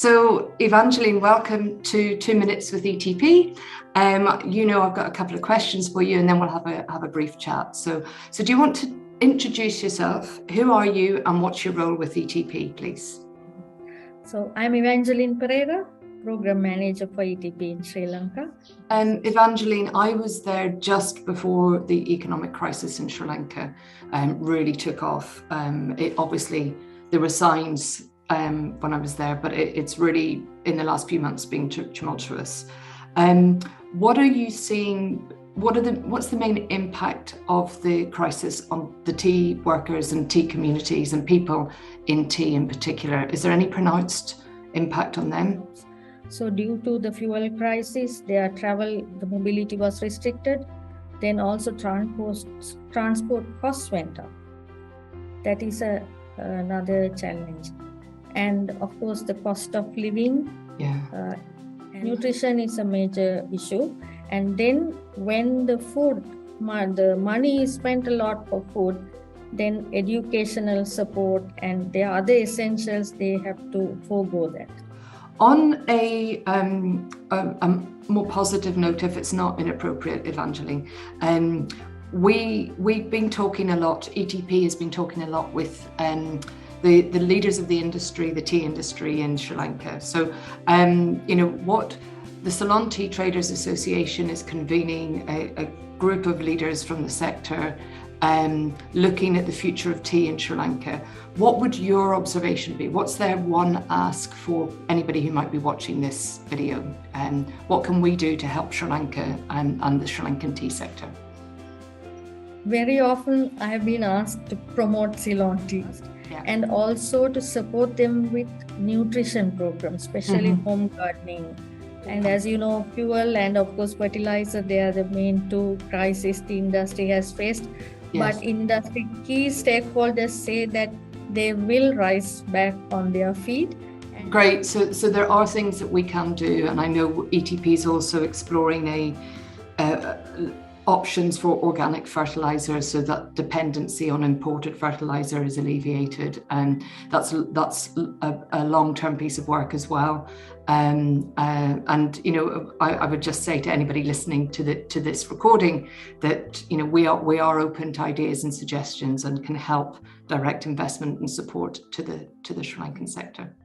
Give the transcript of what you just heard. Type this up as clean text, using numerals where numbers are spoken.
So Evangelyn, welcome to 2 Minutes with ETP. I've got a couple of questions for you and then we'll have a brief chat. So do you want to introduce yourself? Who are you and what's your role with ETP, please? So I'm Evangelyn Perera, Programme Manager for ETP in Sri Lanka. Evangelyn, I was there just before the economic crisis in Sri Lanka really took off. There were signs when I was there, but it's really in the last few months been tumultuous. What are you seeing? What's the main impact of the crisis on the tea workers and tea communities and people in tea in particular? Is there any pronounced impact on them? So due to the fuel crisis, the mobility was restricted. Then also transport costs went up. That is another challenge. And of course, the cost of living, nutrition is a major issue. And then when the money is spent a lot for food, then educational support and the other essentials, they have to forego that. On a more positive note, if it's not inappropriate, Evangelyn, we've been talking a lot, ETP has been talking a lot with the leaders of the industry, the tea industry in Sri Lanka. So, what the Ceylon Tea Traders Association is convening a group of leaders from the sector looking at the future of tea in Sri Lanka. What would your observation be? What's their one ask for anybody who might be watching this video? What can we do to help Sri Lanka and the Sri Lankan tea sector? Very often I have been asked to promote Ceylon tea and also to support them with nutrition programs, especially home gardening. And as you know, fuel and of course fertiliser, they are the main two crises the industry has faced. But industry key stakeholders say that they will rise back on their feet. Great. So there are things that we can do, and I know ETP is also exploring options for organic fertiliser so that dependency on imported fertiliser is alleviated, and that's a long-term piece of work as well. I would just say to anybody listening to this recording that we are open to ideas and suggestions and can help direct investment and support to the Sri Lankan sector.